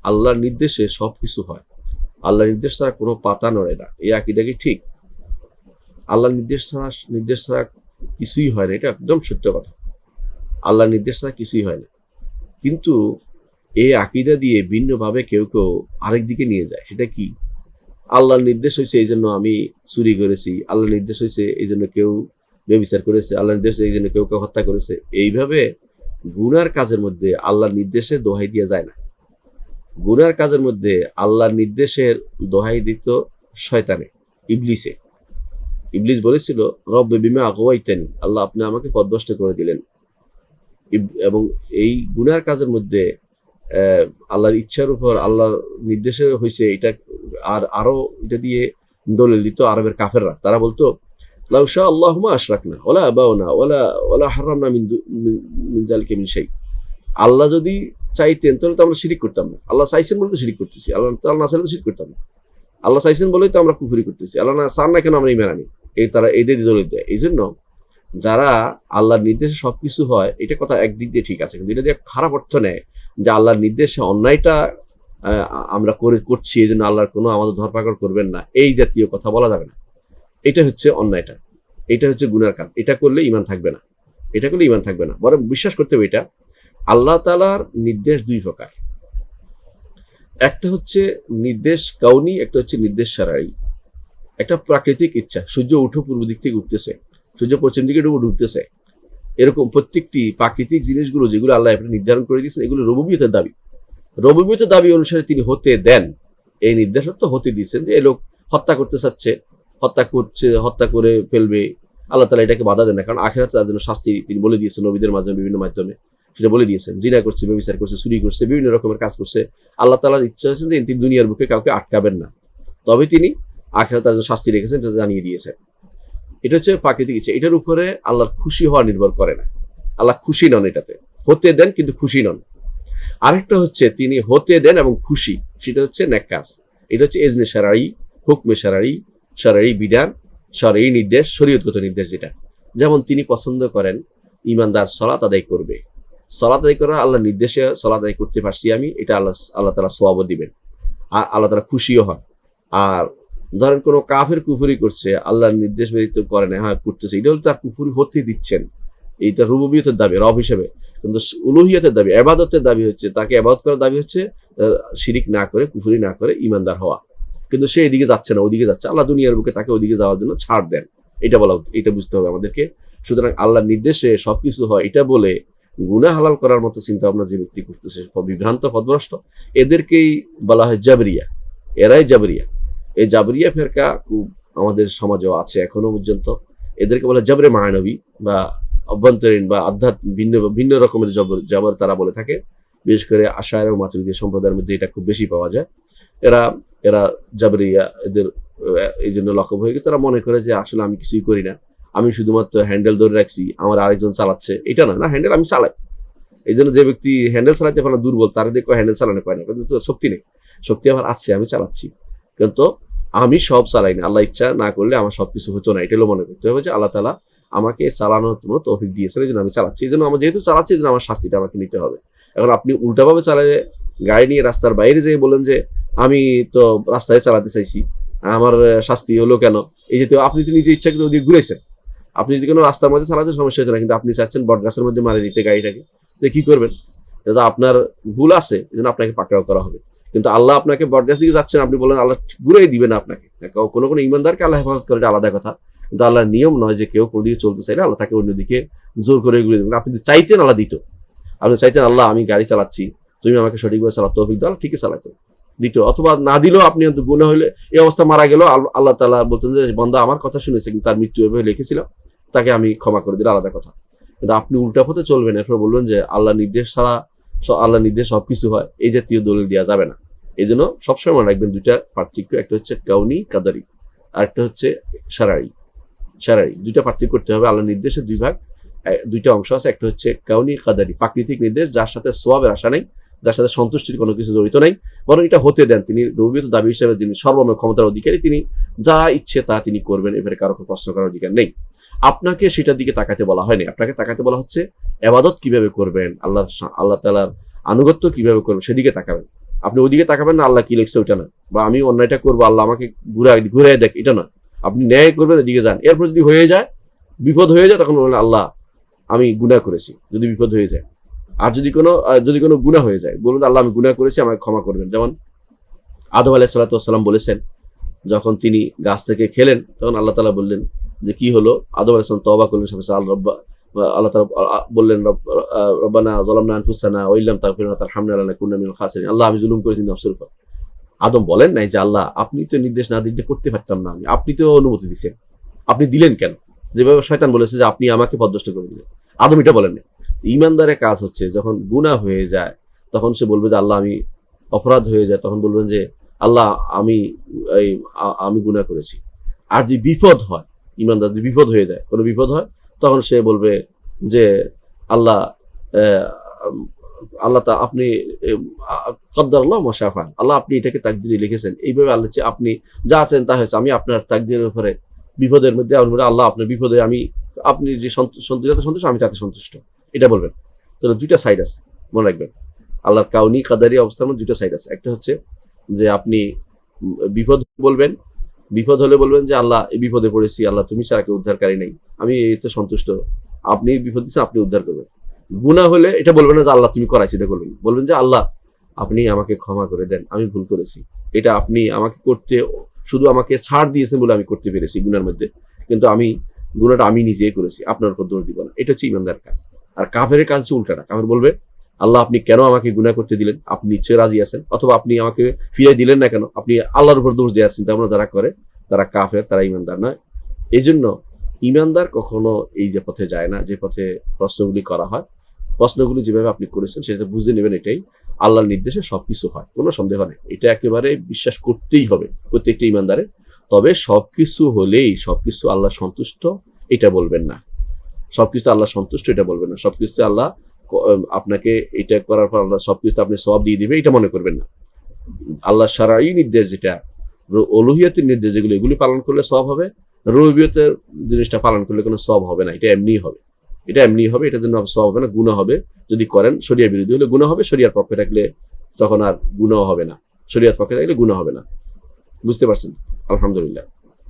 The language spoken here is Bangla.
আল্লাহর নির্দেশে সবকিছু হয়, আল্লাহর নির্দেশ ছাড়া কোনো পাতা নড়ে না, এই আকীদা কি ঠিক? আল্লাহর নির্দেশ ছাড়া কিছুই হয় না, এটা একদম সত্য কথা। আল্লাহর নির্দেশ ছাড়া কিছুই হয় না, কিন্তু এই আকীদা দিয়ে ভিন্নভাবে কেউ কেউ আরেক দিকে নিয়ে যায়। সেটা কি? আল্লাহর নির্দেশ হয়েছে এই জন্য আমি চুরি করেছি, আল্লাহর নির্দেশ হয়েছে এই জন্য কেউ ব্যভিচার করেছে, আল্লাহর নির্দেশ এই জন্য কেউ কেউ হত্যা করেছে। এইভাবে গুনার কাজের মধ্যে আল্লাহর নির্দেশের দোহাই দেওয়া যায় না। গুনার কাজের মধ্যে আল্লাহর নির্দেশের দোহাই দিত শয়তানে, ইবলিসে। ইবলিস বলেছিল, রব্বে বিমা আগওয়াইতানি, আল্লাহ আপনি আমাকে পথভ্রষ্ট করে দিলেন। এবং এই গুনার কাজের মধ্যে আল্লাহর ইচ্ছার উপর আল্লাহর নির্দেশে হয়েছে এটা। আর আরো এটা দিয়ে দলিল দিত আরবের কাফেররা। তারা বলতো, লাউ শা আল্লাহু মা আশরাকনা ওয়ালা আবাউনা ওয়ালা হারামনা মিন যালিকা মিন শাই। আল্লাহ যদি চাইতেন তাহলে তো আমরা শিরিক করতাম না। আল্লাহ চাইছেন বলে তো শিরিক করতেছি, আল্লাহ না চাইলে তো শিরিক করতাম না। আল্লাহ চাইছেন বলেই তো আমরা কুফরি করতেছি, আল্লাহ না চান না কেন আমরা ইমান আনি। তারা এদের দলিল দেয়। এই জন্য যারা আল্লাহর নির্দেশে সবকিছু হয়, এটা কথা একদিক দিয়ে ঠিক আছে, কিন্তু এটা দিয়ে খারাপ অর্থ নেয় যে আল্লাহর নির্দেশে অন্যায়টা আমরা করছি, এই জন্য আল্লাহর কোনো আমাদের ধরপাকড় করবেন না, এই জাতীয় কথা বলা যাবে না। এটা হচ্ছে অন্যায়টা, এটা হচ্ছে গুনার কাজ। এটা করলে ইমান থাকবে না, এটা করলে ইমান থাকবে না। বরং বিশ্বাস করতে হবে এটা আল্লাহ তাআলার নির্দেশ দুই প্রকার। একটা হচ্ছে নির্দেশ কাউনি, একটা হচ্ছে নির্দেশ শারঈ। একটা প্রাকৃতিক ইচ্ছা, সূর্য উঠো পূর্ব দিক থেকে উঠতেছে, সূর্য পশ্চিম দিকে ঢুকতেছে, এরকম প্রত্যেকটি প্রাকৃতিক জিনিসগুলো যেগুলো আল্লাহ নির্ধারণ করে দিয়েছেন, এগুলো রুবুবিয়তের দাবি। রুবুবিয়তের দাবি অনুসারে তিনি হতে দেন, এই নির্দেশত্ব হতে দিয়েছেন। যে এই লোক হত্যা করতে চাচ্ছে, হত্যা করে ফেলবে, আল্লাহ তাআলা এটাকে বাধা দেন না, কারণ আখিরাতে তার জন্য শাস্তি তিনি বলে দিয়েছেন নবীদের মাধ্যমে, বিভিন্ন মাধ্যমে সেটা বলে দিয়েছেন। জিনা করছে, ব্যভিচার করছে, চুরি করছে, বিভিন্ন রকমের কাজ করছে, আল্লাহ তাআলার ইচ্ছা হয়েছে যে তিনি দুনিয়ার বুকে কাউকে আটকাবেন না, তবে তিনি আখিরাতে তার জন্য শাস্তি রেখেছেন, এটা জানিয়ে দিয়েছেন। এটা হচ্ছে প্রাকৃতিক ইচ্ছা। এটার উপরে আল্লাহর খুশি হওয়া নির্ভর করে না, আল্লাহ খুশি নন এটাতে, হতে দেন কিন্তু খুশি নন। আরেকটা হচ্ছে তিনি হতে দেন এবং খুশি, সেটা হচ্ছে নেক কাজ। এটা হচ্ছে এজনে শারঈ, হুকমে শারঈ, শারঈ বিধান, শারঈ নির্দেশ, শরীয়তগত নির্দেশ। যেটা যেমন তিনি পছন্দ করেন ঈমানদার সালাত আদায় করবে, সালাত আদায় করা আল্লাহর নির্দেশে সালাত আদায় করতে পারছি আমি, এটা আল্লাহ তাআলা সওয়াবও দিবেন, আর আল্লাহ তাআলা খুশিও হন। আর ধরেন কোনো কাফের কুফরি করছে, আল্লাহর নির্দেশ ব্যতীত করে না, হ্যাঁ করতেছে, এটা হলো তার কুফরি হতে দিচ্ছেন, এইটা রুবুবিয়তের দাবি, রব হিসেবে। কিন্তু উলুহিয়তের দাবি, ইবাদতের দাবি হচ্ছে, তাকে ইবাদত করার দাবি হচ্ছে শিরিক না করে, কুফরি না করে ঈমানদার হওয়া। কিন্তু সে এদিকে যাচ্ছে না, ওদিকে যাচ্ছে, আল্লাহ দুনিয়ার বুকে তাকে ওদিকে যাওয়ার জন্য ছাড় দেন, এটা বলা, এটা বুঝতে হবে আমাদেরকে। সুতরাং আল্লাহর নির্দেশে সবকিছু হয়, এটা বলে গুনাহ হালাল করার মতো চিন্তা ভাবনা যে ব্যক্তি করতেছে, বিভ্রান্ত, পথভ্রষ্ট, এদেরকেই বলা হয় জাবরিয়া। এরাই জাবরিয়া। এই জাবরিয়া ফেরকা খুব আমাদের সমাজেও আছে এখনো পর্যন্ত। এদেরকে বলে জাবরে মায়ানবী বা অভ্যন্তরীণ বা ভিন্ন রকমের জবর তারা বলে থাকে। বিশেষ করে আশায়রা ও মাতুরিদী সম্প্রদায়ের মধ্যে এটা খুব বেশি পাওয়া যায়। এরা জাবরিয়া, এদের এই জন্য লকব হয়ে গেছে। তারা মনে করে যে আসলে আমি কিছুই করি না, আমি শুধুমাত্র হ্যান্ডেল ধরে রাখছি, আমার আরেকজন চালাচ্ছে, এটা না, হ্যান্ডেল আমি চালাই। এই জন্য যে ব্যক্তি হ্যান্ডেল চালাতে পারে দুর্বল, তারা দেখো হ্যান্ডেল চালানো পারে না, কিন্তু শক্তি নেই। শক্তি আমার আছে, আমি চালাচ্ছি, কিন্তু আমি সব চালাই না। আল্লাহ ইচ্ছা না করলে আমার সবকিছু হতো না, এটা মনে করতে হবে যে আল্লাহ তাআলা আমাকে চালানোর জন্য তৌফিক দিয়েছেন, এই জন্য আমি চালাচ্ছি। এই জন্য আমার যেহেতু চালাচ্ছি, এই জন্য আমার শাস্তিটা আমাকে নিতে হবে। এখন আপনি উল্টাভাবে চালালে, গাড়ি নিয়ে রাস্তার বাইরে যেয়ে বলেন যে আমি তো রাস্তায় চালাতে চাইছি, আমার শাস্তি হলো কেন, এই যে আপনি তো নিজে ইচ্ছা করে ওদিকে ঘুরেছেন। আপনি যদি কোনো রাস্তার মধ্যে চালাতে সমস্যা হতো না, কিন্তু আপনি চাচ্ছেন বট গাছের মধ্যে মারি দিতে গাড়িটাকে, তো কি করবেন? এটা আপনার ভুল আছে, এই জন্য আপনাকে পাকড়াও করা হবে। কিন্তু আল্লাহ আপনাকে বটগাছ দিকে যাচ্ছেন, আপনি বলেন আল্লাহ ঘুরেই দিবে না আপনাকে। কোনো ঈমানদারকে আল্লাহ হেফাজত করে, এটা আলাদা কথা, কিন্তু আল্লাহর নিয়ম নয় যে কেউ কোনো দিকে চলতে চাইলে আল্লাহ তাকে অন্যদিকে জোর করে ঘুরে দেবেন। আপনি চাইতেন আল্লাহ দিত, আপনি চাইতেন আল্লাহ আমি গাড়ি চালাচ্ছি, তুমি আমাকে সঠিকভাবে চালাতে তৌফিক দাও, ঠিকই চালাতো, দিত। অথবা না দিলেও আপনি গুনাহ হলে এই অবস্থা মারা গেল, আল্লাহ তাআলা বলতেন যে বান্দা আমার কথা শুনেছে, কিন্তু তার মৃত্যু এভাবে লিখেছিলাম, তাকে আমি ক্ষমা করে দিলাম, আলাদা কথা। কিন্তু আপনি উল্টা পথে চলবেন, এরপর বলবেন যে আল্লাহ নির্দেশ ছাড়া, আল্লাহ নির্দেশ সবকিছু হয়, এই জাতীয় দলিল দেওয়া যাবে না। এই জন্য সবসময় মনে রাখবেন দুইটা পার্থক্য, একটা হচ্ছে কাউনি কাদারি, আর একটা হচ্ছে শারঈ। দুইটা পার্থক্য করতে হবে। আল্লাহ নির্দেশের দুইটা অংশ আছে, একটা হচ্ছে কাউনি কাদারি, প্রাকৃতিক নির্দেশ, যার সাথে সোয়াবের আশা নেই, যার সাথে সন্তুষ্টির কোনো কিছু জড়িত নেই, বরং এটা হতে দেন। তিনি রুবুবিয়ত দাবি হিসেবে যিনি সর্বময় ক্ষমতার অধিকারী, তিনি যা ইচ্ছে তা তিনি করবেন, এবারে কারো প্রশ্ন করার অধিকার নেই। আপনাকে সেটার দিকে তাকাতে বলা হয়নি, আপনাকে তাকাতে বলা হচ্ছে ইবাদত কিভাবে করবেন, আল্লাহ তাআলার আনুগত্য কিভাবে করবেন, সেদিকে তাকাবেন। আপনি ওইদিকে তাকাবেন না আল্লাহ কি লিখছে ওইটা না, বা আমি অন্যায়টা করবো আল্লাহ আমাকে ঘুরে দেখ, এটা না। আপনি ন্যায় করবেন এদিকে যান। এরপর যদি হয়ে যায়, বিপদ হয়ে যায়, তখন বলবেন আল্লাহ আমি গুনাহ করেছি, যদি বিপদ হয়ে যায়। আর যদি কোনো গুনাহ হয়ে যায়, বলবেন আল্লাহ আমি গুনাহ করেছি, আমাকে ক্ষমা করবেন। যেমন আদম আলাইহিস সালাম বলেছেন, যখন তিনি গাছ থেকে খেলেন তখন আল্লাহ তাআলা বললেন যে কি হলো, আদম আলাইহিস সালাম তওবা করলেন, সাথে আল্লাহ তাআলা বললেন রব্বানা যালামনা আনফুসানা ওয়া ইল্লাম তাগফির লানা ওয়া তারহামনা লানাকুন্না মিনাল খাসিরিন। আল্লাহ আমি জুলুম করেছি নফসের উপর। আদম বলেন নাই যে আল্লাহ আপনি তো নির্দেশ না দিলে করতে পারতাম না, আপনি তো অনুমতি দিয়েছেন, আপনি দিলেন কেন? যেভাবে শয়তান বলেছে যে আপনি আমাকে পথভ্রষ্ট করে দিলেন, আদম এটা বলেন না। ঈমানদারের কাজ হচ্ছে যখন গুনাহ হয়ে যায় তখন সে বলবে যে আল্লাহ আমি অপরাধ হয়ে যায়, তখন বলবেন যে আল্লাহ আমি গুনাহ করেছি। আর যদি বিপদ হয়, ঈমানদার যদি বিপদ হয়ে যায়, কোনো বিপদ হয়, তখন সে বলবে যে আল্লাহ আল্লাহ তা আপনি কদ্দারাল্লাহু মা শাআ ফাআল, আল্লাহ আপনি এটাকে তাকদীরে লিখেছেন, এইভাবে আল্লাহ আপনি যা আছেন তা হয়েছে, আমি আপনার তাকদীরের উপরে বিপদের মধ্যে আল্লাহ আপনার বিপদে আপনি যে সন্তুষ্ট আমি তাতে সন্তুষ্ট, এটা বলবেন। তাহলে দুইটা সাইড আছে, মনে রাখবেন। আল্লাহর কাউনি কাদারি অবস্থার মধ্যে দুইটা সাইড আছে। একটা হচ্ছে যে আপনি বিপদ বলবেন, বিপদ হলে বলবেন যে আল্লাহ এই বিপদে পড়েছি, আল্লাহ তুমি ছাড়া কেউ উদ্ধারকারী নেই, আমি এতে সন্তুষ্ট, আপনি বিপদ দিচ্ছেন, আপনি উদ্ধার করবেন। গুনাহ হলে এটা বলবেন না যে আল্লাহ তুমি করাইছি, এটা বলবেন যে আল্লাহ আপনি আমাকে ক্ষমা করে দেন, আমি ভুল করেছি, এটা আপনি আমাকে করতে শুধু আমাকে ছাড় দিয়েছেন বলে আমি করতে পেরেছি গুনার মধ্যে, কিন্তু গুনাহটা আমি নিজেই করেছি, আপনার উপর দোষ দিব না। এটা হচ্ছে ঈমানদার কাজ। আর কাফেরের কাজ হচ্ছে উল্টাটা। কাফের বলবে আল্লাহ আপনি কেন আমাকে গুনাহ করতে দিলেন, আপনি নিশ্চয়ই রাজি আছেন, অথবা আপনি আমাকে ফিরিয়ে দিলেন না কেন, আপনি আল্লাহর উপর দোষ দেওয়ার চিন্তা ভাবনা যারা করে তারা কাফের, তারা ঈমানদার নয়। এই জন্য ঈমানদার কখনো এই যে পথে যায় না, যে পথে প্রশ্নগুলি করা হয়, প্রশ্নগুলি যেভাবে আপনি করেছেন সেটা বুঝে নেবেন, এটাই আল্লাহর নির্দেশে সবকিছু হয়, কোনো সন্দেহ নেই। এটা একেবারে বিশ্বাস করতেই হবে প্রত্যেকটা ঈমানদারের। তবে সবকিছু হলেই সবকিছু আল্লাহ সন্তুষ্ট এটা বলবেন না, সবকিছু আল্লাহ সন্তুষ্ট এটা বলবেন না, সবকিছু আল্লাহ আপনাকে এটা করার পর আল্লাহ সবকিছু আপনি সওয়াব দিয়ে দিবে এটা মনে করবেন না। আল্লাহ শারঈ নির্দেশ যেটা, উলুহিয়াতের নির্দেশ যেগুলো, এগুলি পালন করলে সওয়াব হবে, রুবুবিয়তের জিনিসটা পালন করলে কোনো সওয়াব হবে না, এটা এমনিই হবে, এটার জন্য সওয়াব হবে না, গুনাহ হবে। যদি করেন শরিয়া বিরোধী হলে গুনাহ হবে, শরিয়ার পক্ষে থাকলে তখন আর গুনাহ হবে না, শরিয়ার পক্ষে থাকলে গুনাহ হবে না। বুঝতে পারছেন? আলহামদুলিল্লাহ।